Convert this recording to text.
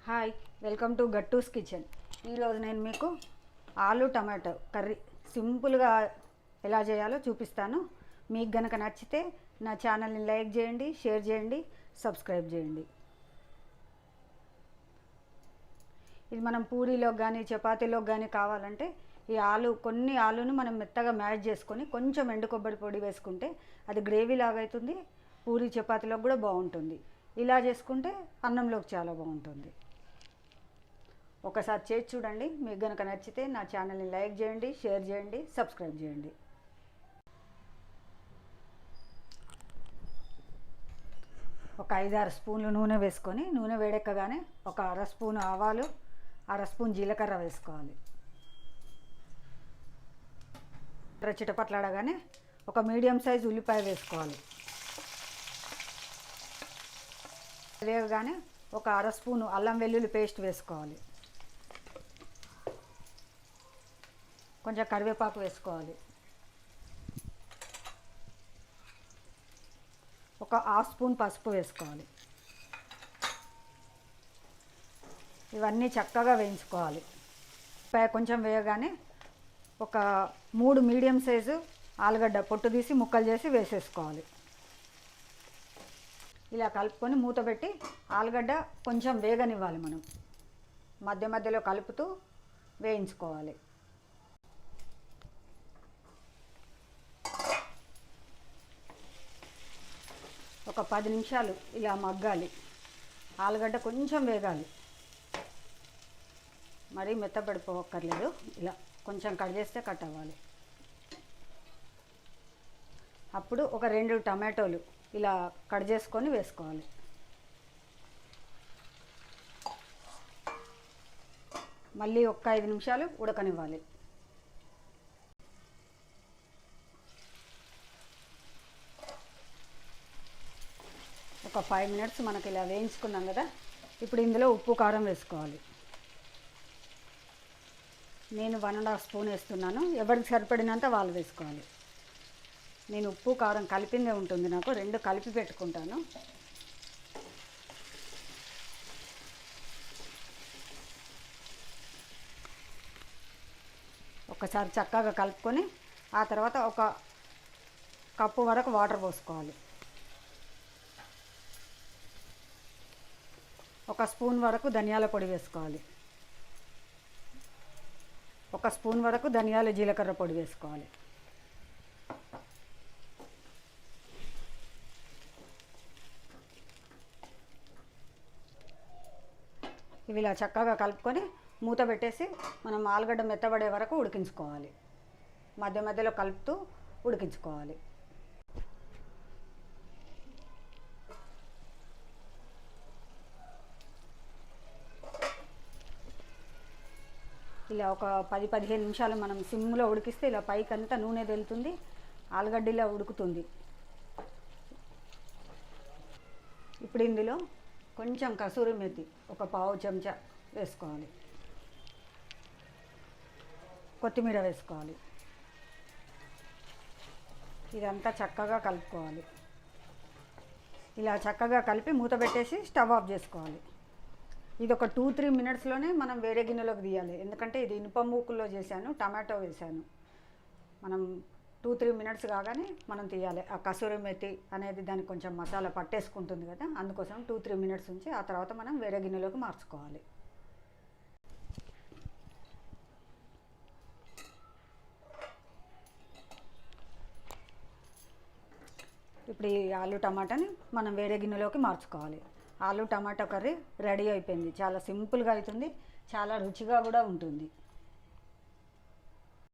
Hi, welcome to Gattu's kitchen. ఈరోజు నేను మీకు ఆలు టమాటో కర్రీ సింపుల్గా ఎలా చేయాలో చూపిస్తాను. మీకు గనక నచ్చితే నా ఛానల్ని లైక్ చేయండి, షేర్ చేయండి, సబ్స్క్రైబ్ చేయండి. ఇది మనం పూరీలోకి కానీ చపాతీలోకి కానీ కావాలంటే ఈ కొన్ని ఆలును మనం మెత్తగా మ్యాష్ చేసుకొని కొంచెం ఎండు కొబ్బరి పొడి వేసుకుంటే అది గ్రేవీ లాగా అవుతుంది. పూరీ చపాతీలోకి కూడా బాగుంటుంది. ఇలా చేసుకుంటే అన్నంలోకి చాలా బాగుంటుంది. ఒకసారి చేసి చూడండి. మీకు కనుక నచ్చితే నా ఛానల్ని లైక్ చేయండి, షేర్ చేయండి, సబ్స్క్రైబ్ చేయండి. ఒక 5-6 స్పూన్లు నూనె వేసుకొని నూనె వేడెక్కగానే ఒక అర స్పూన్ ఆవాలు, అర స్పూన్ జీలకర్ర వేసుకోవాలి. చిటపట్లాడగానే ఒక మీడియం సైజ్ ఉల్లిపాయ వేసుకోవాలి. వేగగానే ఒక అర స్పూను అల్లం వెల్లుల్లి పేస్ట్ వేసుకోవాలి. కొంచెం కరివేపాకు వేసుకోవాలి. ఒక హాఫ్ స్పూన్ పసుపు వేసుకోవాలి. ఇవన్నీ చక్కగా వేయించుకోవాలి. కొంచెం వేయగానే ఒక 3 మీడియం సైజు ఆలుగడ్డ పొట్టు తీసి ముక్కలు చేసి వేసేసుకోవాలి. ఇలా కలుపుకొని మూత పెట్టి ఆలుగడ్డ కొంచెం వేగనివ్వాలి. మనం మధ్య మధ్యలో కలుపుతూ వేయించుకోవాలి. ఒక 10 నిమిషాలు ఇలా మగ్గాలి. ఆలుగడ్డ కొంచెం వేగాలి, మరీ మెత్తపడిపోక్కర్లేదు. ఇలా కొంచెం కట్ చేస్తే కట్ అవ్వాలి. అప్పుడు ఒక 2 టమాటోలు ఇలా కట్ చేసుకొని వేసుకోవాలి. మళ్ళీ ఒక 5 నిమిషాలు ఉడకనివ్వాలి. ఒక 5 మినిట్స్ మనకి ఇలా వేయించుకున్నాం కదా. ఇప్పుడు ఇందులో ఉప్పు కారం వేసుకోవాలి. నేను 1.5 స్పూన్ వేస్తున్నాను. ఎవరికి సరిపడినంత వాళ్ళు వేసుకోవాలి. నేను ఉప్పు కారం కలిపిందే ఉంటుంది, నాకు 2 కలిపి పెట్టుకుంటాను. ఒకసారి చక్కగా కలుపుకొని ఆ తర్వాత ఒక కప్పు వరకు వాటర్ పోసుకోవాలి. ఒక స్పూన్ వరకు ధనియాల పొడి వేసుకోవాలి. ఒక స్పూన్ వరకు ధనియాల జీలకర్ర పొడి వేసుకోవాలి. ఇవి ఇలా చక్కగా కలుపుకొని మూత పెట్టేసి మనం ఆలుగడ్డ మెత్తబడే వరకు ఉడికించుకోవాలి. మధ్య మధ్యలో కలుపుతూ ఉడికించుకోవాలి. ఇలా ఒక 10-15 నిమిషాలు మనం సిమ్లో ఉడికిస్తే ఇలా పైకంతా నూనె తేలుతుంది, ఆలుగడ్డ ఇలా ఉడుకుతుంది. ఇప్పుడు ఇందులో కొంచెం కసూరి మెతి ఒక పావు చెంచా వేసుకోవాలి. కొత్తిమీర వేసుకోవాలి. ఇదంతా చక్కగా కలుపుకోవాలి. ఇలా చక్కగా కలిపి మూత పెట్టేసి స్టవ్ ఆఫ్ చేసుకోవాలి. ఇది ఒక 2-3 మినిట్స్లోనే మనం వేరే గిన్నెలోకి తీయాలి. ఎందుకంటే ఇది ఇనుప మూకుల్లో చేశాను, టమాటో వేసాను. మనం 2-3 మినిట్స్ కాగానే మనం తీయాలి. ఆ కసూరి మెతి అనేది దానికి కొంచెం మసాలా పట్టేసుకుంటుంది కదా, అందుకోసం 2-3 మినిట్స్ ఉంచి ఆ తర్వాత మనం వేరే గిన్నెలోకి మార్చుకోవాలి. ఇప్పుడు ఈ ఆలు టమాటాని మనం వేరే గిన్నెలోకి మార్చుకోవాలి. ఆలు టమాటో కర్రీ రెడీ అయిపోయింది. చాలా సింపుల్గా అవుతుంది, చాలా రుచిగా కూడా ఉంటుంది.